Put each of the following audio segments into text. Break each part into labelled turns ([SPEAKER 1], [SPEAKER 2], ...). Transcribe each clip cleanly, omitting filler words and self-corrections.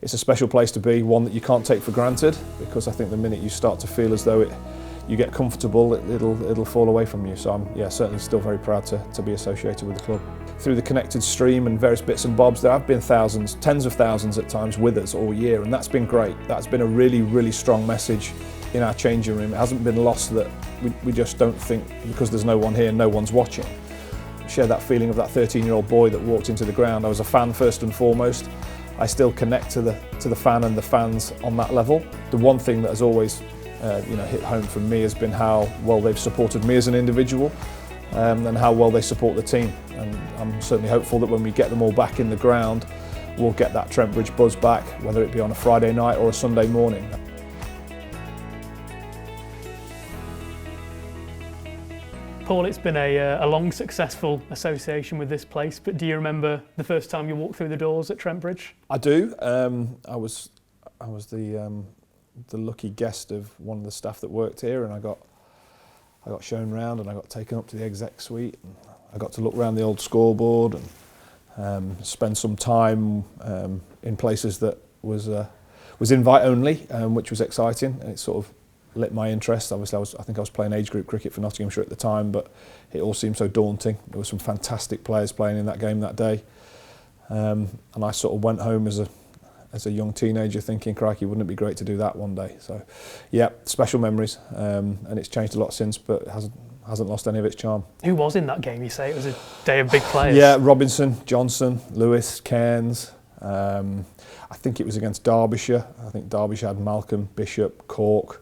[SPEAKER 1] it's a special place to be, one that you can't take for granted, because I think the minute you start to feel as though you get comfortable, it'll fall away from you. So I'm certainly still very proud to be associated with the club. Through the connected stream and various bits and bobs, there have been thousands, tens of thousands at times with us all year, and that's been great. That's been a really, really strong message in our changing room. It hasn't been lost that we just don't think, because there's no one here, no one's watching. Share that feeling of that 13-year-old boy that walked into the ground. I was a fan first and foremost. I still connect to the fan and the fans on that level. The one thing that has always hit home for me has been how well they've supported me as an individual, and how well they support the team. And I'm certainly hopeful that when we get them all back in the ground, we'll get that Trent Bridge buzz back, whether it be on a Friday night or a Sunday morning.
[SPEAKER 2] Paul, it's been a long, successful association with this place, but do you remember the first time you walked through the doors at Trent Bridge?
[SPEAKER 1] I do. I was the lucky guest of one of the staff that worked here, and I got shown round, and I got taken up to the exec suite, and I got to look around the old scoreboard and spend some time in places that was invite only, which was exciting, and it sort of lit my interest. Obviously, I think I was playing age group cricket for Nottinghamshire at the time, but it all seemed so daunting. There were some fantastic players playing in that game that day, and I sort of went home as a young teenager thinking, crikey, wouldn't it be great to do that one day? So, yeah, special memories, and it's changed a lot since, but it hasn't lost any of its charm.
[SPEAKER 2] Who was in that game? You say it was a day of big players.
[SPEAKER 1] Yeah, Robinson, Johnson, Lewis, Cairns. I think it was against Derbyshire. I think Derbyshire had Malcolm, Bishop, Cork.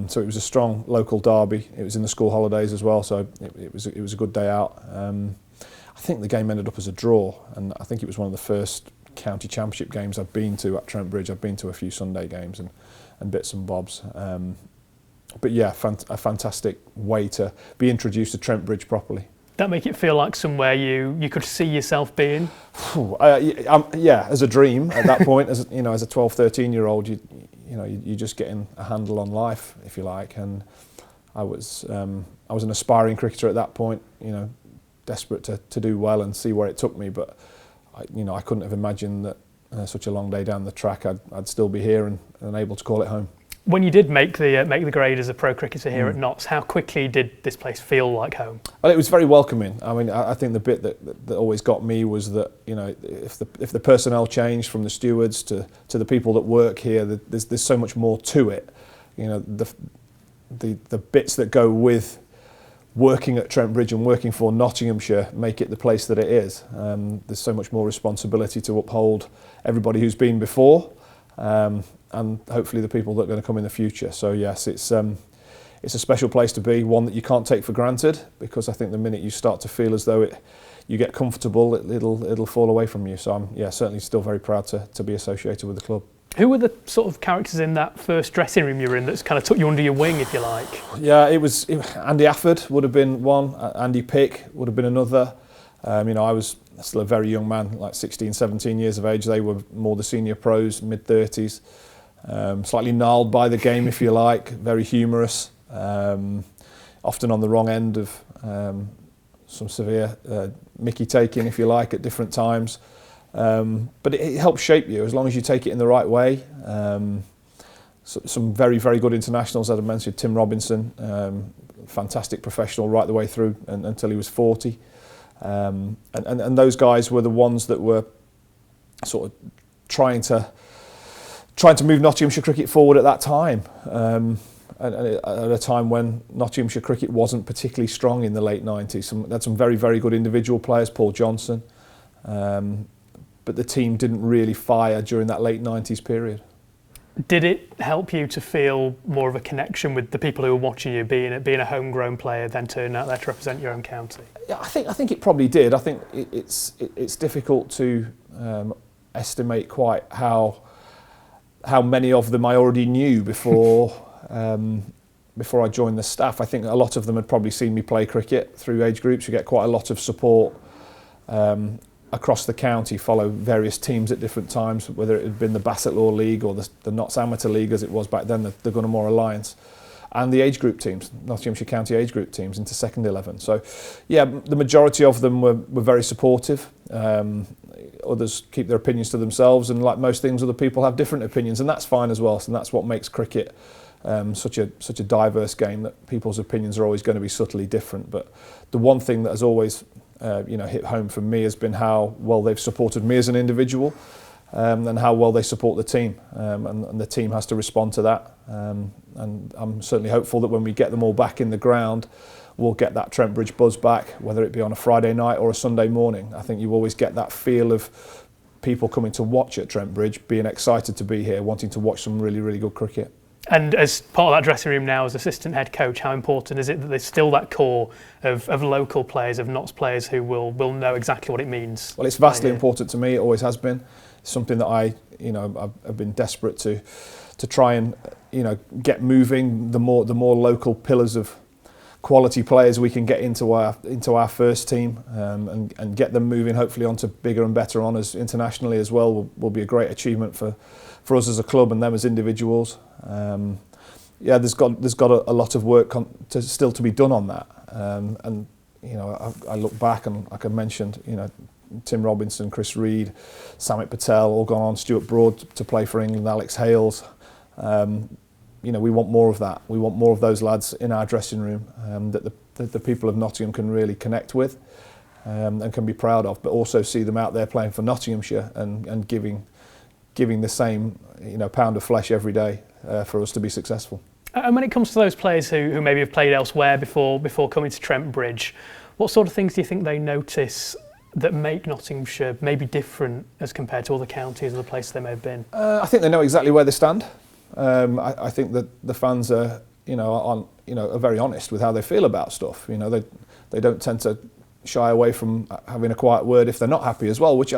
[SPEAKER 1] So it was a strong local derby. It was in the school holidays as well, so it was a good day out. I think the game ended up as a draw, and I think it was one of the first county championship games I've been to at Trent Bridge. I've been to a few Sunday games and bits and bobs. But yeah, a fantastic way to be introduced to Trent Bridge properly.
[SPEAKER 2] That make it feel like somewhere you could see yourself being?
[SPEAKER 1] Yeah, as a dream at that point. As a 12, 13-year-old, you're just getting a handle on life, if you like. And I was an aspiring cricketer at that point, desperate to do well and see where it took me. But I couldn't have imagined that such a long day down the track, I'd still be here and able to call it home.
[SPEAKER 2] When you did make the grade as a pro cricketer here at Notts, how quickly did this place feel like home? Well,
[SPEAKER 1] it was very welcoming. I mean, I think the bit that always got me was that if the personnel changed from the stewards to the people that work here, there's so much more to it. The bits that go with working at Trent Bridge and working for Nottinghamshire make it the place that it is. There's so much more responsibility to uphold everybody who's been before. And hopefully the people that are going to come in the future. So yes, it's a special place to be, one that you can't take for granted, because I think the minute you start to feel as though you get comfortable, it'll fall away from you. So I'm certainly still very proud to be associated with the club.
[SPEAKER 2] Who were the sort of characters in that first dressing room you were in that's kind of took you under your wing, if you like?
[SPEAKER 1] Yeah, Andy Afford would have been one, Andy Pick would have been another. I was still a very young man, like 16, 17 years of age. They were more the senior pros, mid-30s. Slightly gnarled by the game, if you like, very humorous, often on the wrong end of some severe mickey taking, if you like, at different times. But it helps shape you as long as you take it in the right way. Some very, very good internationals, as I mentioned, Tim Robinson, fantastic professional right the way through until he was 40. And those guys were the ones that were sort of trying to move Nottinghamshire cricket forward at that time, at a time when Nottinghamshire cricket wasn't particularly strong in the late 90s. They had some very, very good individual players, Paul Johnson, but the team didn't really fire during that late 90s period.
[SPEAKER 2] Did it help you to feel more of a connection with the people who were watching you, being a homegrown player, then turning out there to represent your own county? Yeah,
[SPEAKER 1] I think it probably did. I think it's difficult to estimate quite how many of them I already knew before I joined the staff. I think a lot of them had probably seen me play cricket through age groups. You get quite a lot of support across the county, follow various teams at different times, whether it had been the Bassetlaw League or the Notts Amateur League as it was back then, the Gunnermore Alliance. and the age group teams, Nottinghamshire County age group teams into second 11. So yeah, the majority of them were very supportive. Others keep their opinions to themselves, and like most things, other people have different opinions, and that's fine as well. So that's what makes cricket such a diverse game, that people's opinions are always going to be subtly different. But the one thing that has always hit home for me has been how well they've supported me as an individual, and how well they support the team, and the team has to respond to that. And I'm certainly hopeful that when we get them all back in the ground, we'll get that Trent Bridge buzz back, whether it be on a Friday night or a Sunday morning. I think you always get that feel of people coming to watch at Trent Bridge, being excited to be here, wanting to watch some really, really good cricket.
[SPEAKER 2] And as part of that dressing room now, as assistant head coach, how important is it that there's still that core of local players, of Notts players who will know exactly what it means?
[SPEAKER 1] Well, it's vastly important to me. It always has been. It's something that I've been desperate to try and get moving. The more local pillars of quality players we can get into our first team, and get them moving, hopefully onto bigger and better honours internationally as well, will be a great achievement for us as a club and them as individuals. There's got a lot of work still to be done on that. And I look back, and like I mentioned, Tim Robinson, Chris Reed, Samit Patel, all gone on. Stuart Broad to play for England, Alex Hales. We want more of that. We want more of those lads in our dressing room, that the people of Nottingham can really connect with, and can be proud of, but also see them out there playing for Nottinghamshire and giving the same pound of flesh every day for us to be successful.
[SPEAKER 2] And when it comes to those players who maybe have played elsewhere before coming to Trent Bridge, what sort of things do you think they notice that make Nottinghamshire maybe different as compared to other counties or the places they may have been?
[SPEAKER 1] I think they know exactly where they stand. I think that the fans are very honest with how they feel about stuff. They don't tend to shy away from having a quiet word if they're not happy as well, which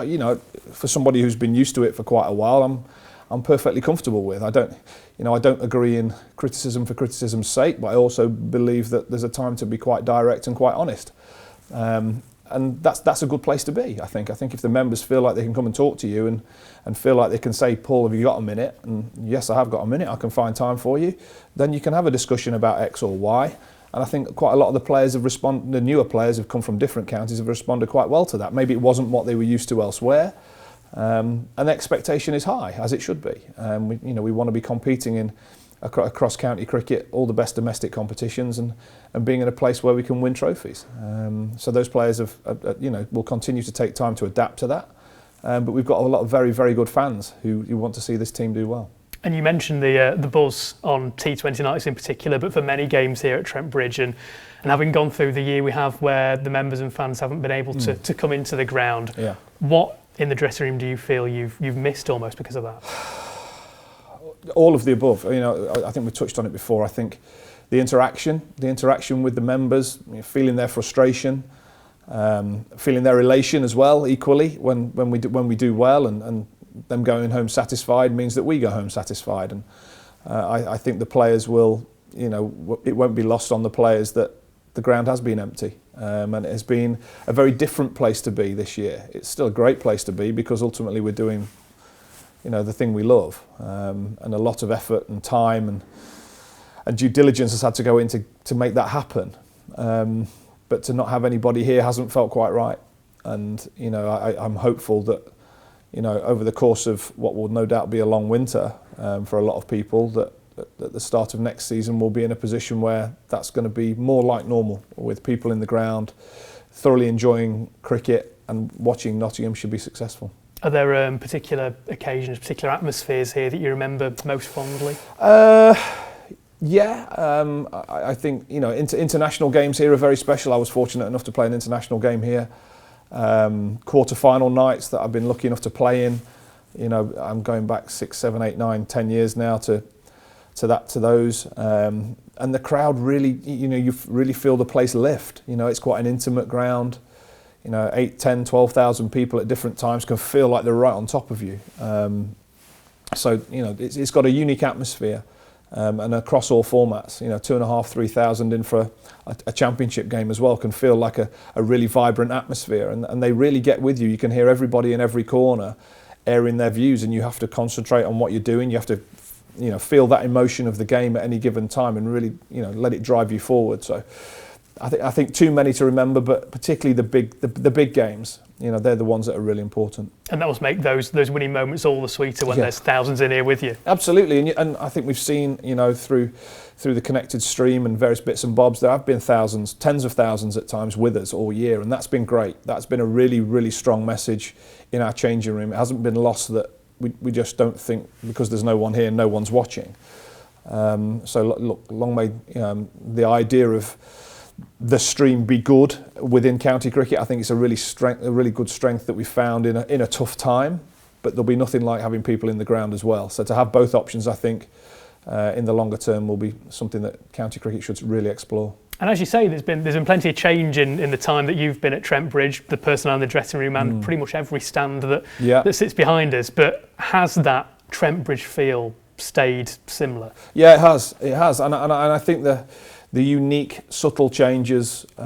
[SPEAKER 1] for somebody who's been used to it for quite a while, I'm perfectly comfortable with. I don't agree in criticism for criticism's sake, but I also believe that there's a time to be quite direct and quite honest. And that's a good place to be, I think. I think if the members feel like they can come and talk to you and feel like they can say, Paul, have you got a minute? And yes, I have got a minute, I can find time for you. Then you can have a discussion about X or Y. And I think quite a lot of the players the newer players have come from different counties, have responded quite well to that. Maybe it wasn't what they were used to elsewhere. And the expectation is high, as it should be. We want to be competing in across county cricket, all the best domestic competitions, and being in a place where we can win trophies. So those players will continue to take time to adapt to that. But we've got a lot of very, very good fans who want to see this team do well.
[SPEAKER 2] And you mentioned the buzz on T20 nights in particular, but for many games here at Trent Bridge, and having gone through the year we have where the members and fans haven't been able to come into the ground, what in the dressing room do you feel you've missed almost because of that?
[SPEAKER 1] All of the above. I think we touched on it before. I think the interaction with the members, feeling their frustration, feeling their elation as well, equally when we do well, and them going home satisfied means that we go home satisfied. And I think the players will, it won't be lost on the players that the ground has been empty, and it has been a very different place to be this year. It's still a great place to be because ultimately we're doing the thing we love, and a lot of effort and time and due diligence has had to go into to make that happen. But to not have anybody here hasn't felt quite right. And I'm hopeful that over the course of what will no doubt be a long winter for a lot of people, that at the start of next season we'll be in a position where that's going to be more like normal, with people in the ground thoroughly enjoying cricket and watching Nottinghamshire be successful.
[SPEAKER 2] Are there particular occasions, particular atmospheres here that you remember most fondly?
[SPEAKER 1] I think international games here are very special. I was fortunate enough to play an international game here. Quarter-final nights that I've been lucky enough to play in. I'm going back 6, 7, 8, 9, 10 years now to those. And the crowd really, you really feel the place lift. It's quite an intimate ground. 8, 10, 12,000 people at different times can feel like they're right on top of you. So it's got a unique atmosphere, and across all formats. 2,500, 3,000 in for a championship game as well can feel like a really vibrant atmosphere, and they really get with you. You can hear everybody in every corner airing their views, and you have to concentrate on what you're doing. You have to feel that emotion of the game at any given time and really let it drive you forward. So I think too many to remember, but particularly the big games. They're the ones that are really important.
[SPEAKER 2] And that must make those winning moments all the sweeter when there's thousands in here with you.
[SPEAKER 1] Absolutely, and I think we've seen, through the connected stream and various bits and bobs, there have been thousands, tens of thousands at times with us all year, and that's been great. That's been a really, really strong message in our changing room. It hasn't been lost that we just don't think because there's no one here, no one's watching. So look, long may the idea of the stream be good within county cricket. I think it's a really good strength that we found in a tough time, but there'll be nothing like having people in the ground as well. So to have both options, I think in the longer term will be something that county cricket should really explore.
[SPEAKER 2] And as you say, there's been plenty of change in the time that you've been at Trent Bridge, the personnel in the dressing room and pretty much every stand that sits behind us. But has that Trent Bridge feel stayed similar? Yeah,
[SPEAKER 1] it has, and I think the unique, subtle changes. We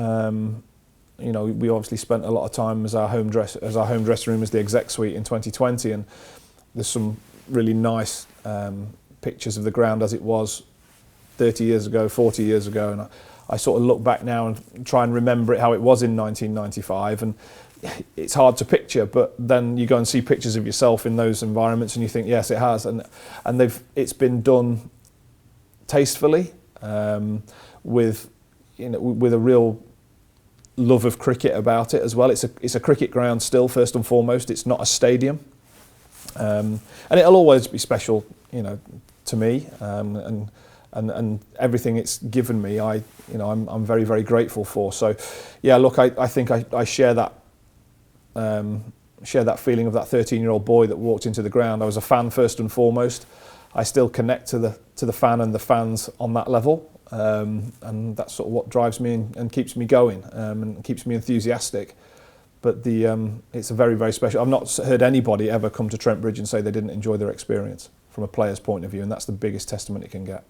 [SPEAKER 1] obviously spent a lot of time as our home dressing room as the exec suite in 2020, and there's some really nice pictures of the ground as it was 30 years ago, 40 years ago, and I sort of look back now and try and remember it how it was in 1995, and it's hard to picture, but then you go and see pictures of yourself in those environments and you think, yes, it has, and it's been done tastefully, with a real love of cricket about it as well. It's a cricket ground still, first and foremost. It's not a stadium, and it'll always be special, to me, and everything it's given me, I'm very, very grateful for. So, yeah, look, I think I share that feeling of that 13-year-old boy that walked into the ground. I was a fan first and foremost. I still connect to the fan and the fans on that level, and that's sort of what drives me and keeps me going, and keeps me enthusiastic. But it's a very, very special. I've not heard anybody ever come to Trent Bridge and say they didn't enjoy their experience from a player's point of view, and that's the biggest testament it can get.